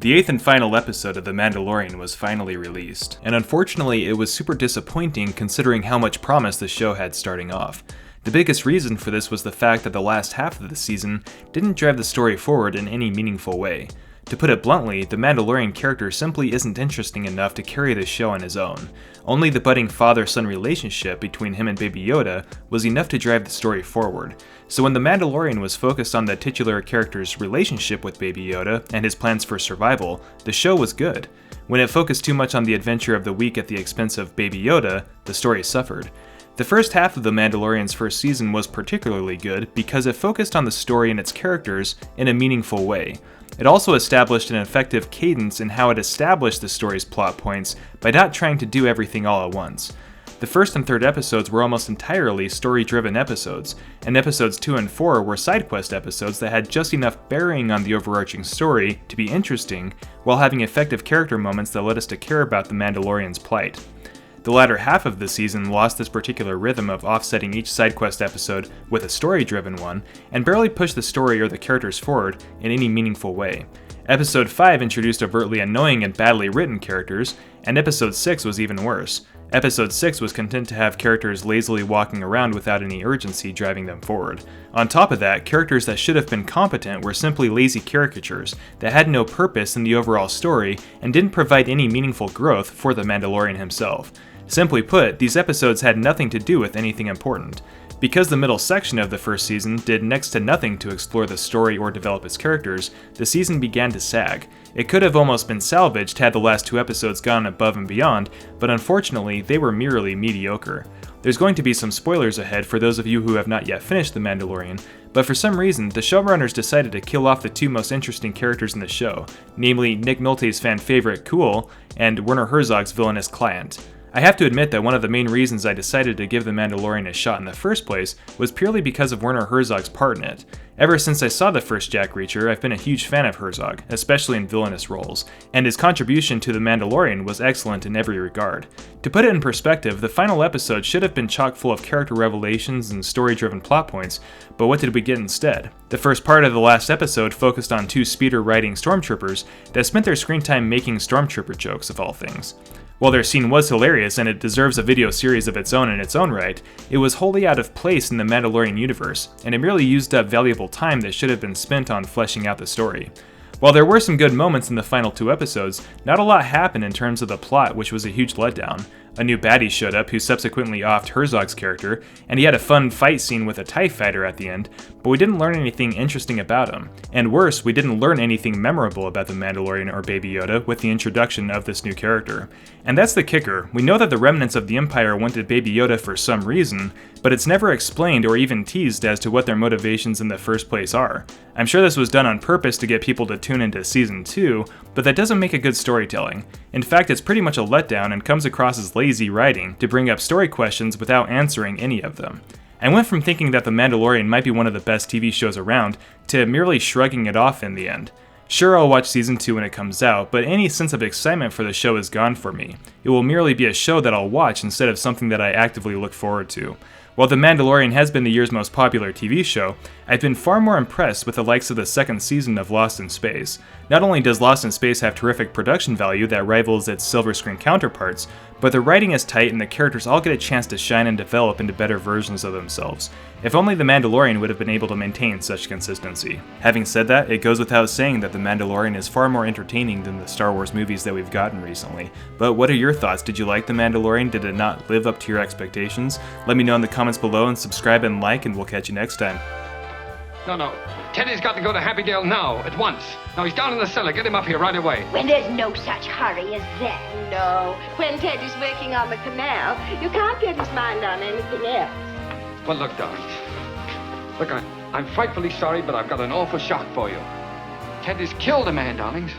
The 8th and final episode of The Mandalorian was finally released, and unfortunately it was super disappointing considering how much promise the show had starting off. The biggest reason for this was the fact that the last half of the season didn't drive the story forward in any meaningful way. To put it bluntly, the Mandalorian character simply isn't interesting enough to carry the show on his own. Only the budding father-son relationship between him and Baby Yoda was enough to drive the story forward. So when the Mandalorian was focused on the titular character's relationship with Baby Yoda and his plans for survival, the show was good. When it focused too much on the adventure of the week at the expense of Baby Yoda, the story suffered. The first half of The Mandalorian's first season was particularly good because it focused on the story and its characters in a meaningful way. It also established an effective cadence in how it established the story's plot points by not trying to do everything all at once. The first and third episodes were almost entirely story-driven episodes, and episodes 2 and 4 were side quest episodes that had just enough bearing on the overarching story to be interesting, while having effective character moments that led us to care about the Mandalorian's plight. The latter half of the season lost this particular rhythm of offsetting each side quest episode with a story-driven one, and barely pushed the story or the characters forward in any meaningful way. Episode 5 introduced overtly annoying and badly written characters, and Episode 6 was even worse. Episode 6 was content to have characters lazily walking around without any urgency driving them forward. On top of that, characters that should have been competent were simply lazy caricatures that had no purpose in the overall story and didn't provide any meaningful growth for the Mandalorian himself. Simply put, these episodes had nothing to do with anything important. Because the middle section of the first season did next to nothing to explore the story or develop its characters, the season began to sag. It could have almost been salvaged had the last 2 episodes gone above and beyond, but unfortunately they were merely mediocre. There's going to be some spoilers ahead for those of you who have not yet finished The Mandalorian, but for some reason the showrunners decided to kill off the 2 most interesting characters in the show, namely Nick Nolte's fan favorite Cool and Werner Herzog's villainous Client. I have to admit that one of the main reasons I decided to give The Mandalorian a shot in the first place was purely because of Werner Herzog's part in it. Ever since I saw the first Jack Reacher, I've been a huge fan of Herzog, especially in villainous roles, and his contribution to The Mandalorian was excellent in every regard. To put it in perspective, the final episode should have been chock full of character revelations and story-driven plot points, but what did we get instead? The first part of the last episode focused on 2 speeder-riding stormtroopers that spent their screen time making stormtrooper jokes, of all things. While their scene was hilarious and it deserves a video series of its own in its own right, it was wholly out of place in the Mandalorian universe, and it merely used up valuable time that should have been spent on fleshing out the story. While there were some good moments in the final 2 episodes, not a lot happened in terms of the plot, which was a huge letdown. A new baddie showed up who subsequently offed Herzog's character, and he had a fun fight scene with a TIE fighter at the end, but we didn't learn anything interesting about him. And worse, we didn't learn anything memorable about the Mandalorian or Baby Yoda with the introduction of this new character. And that's the kicker. We know that the remnants of the Empire wanted Baby Yoda for some reason, but it's never explained or even teased as to what their motivations in the first place are. I'm sure this was done on purpose to get people to tune into Season 2, but that doesn't make a good storytelling. In fact, it's pretty much a letdown and comes across as lazy writing to bring up story questions without answering any of them. I went from thinking that The Mandalorian might be one of the best TV shows around to merely shrugging it off in the end. Sure, I'll watch Season 2 when it comes out, but any sense of excitement for the show is gone for me. It will merely be a show that I'll watch instead of something that I actively look forward to. While The Mandalorian has been the year's most popular TV show, I've been far more impressed with the likes of the second season of Lost in Space. Not only does Lost in Space have terrific production value that rivals its silver screen counterparts, but the writing is tight and the characters all get a chance to shine and develop into better versions of themselves. If only The Mandalorian would have been able to maintain such consistency. Having said that, it goes without saying that The Mandalorian is far more entertaining than the Star Wars movies that we've gotten recently. But what are your thoughts? Did you like The Mandalorian? Did it not live up to your expectations? Let me know in the comments below and subscribe and like, and we'll catch you next time. No. Teddy's got to go to Happydale now, at once. Now, he's down in the cellar. Get him up here right away. When there's no such hurry as that. No, when Teddy's working on the canal, you can't get his mind on anything else. Well, look, darlings. Look, I'm frightfully sorry, but I've got an awful shock for you. Teddy's killed a man, darlings.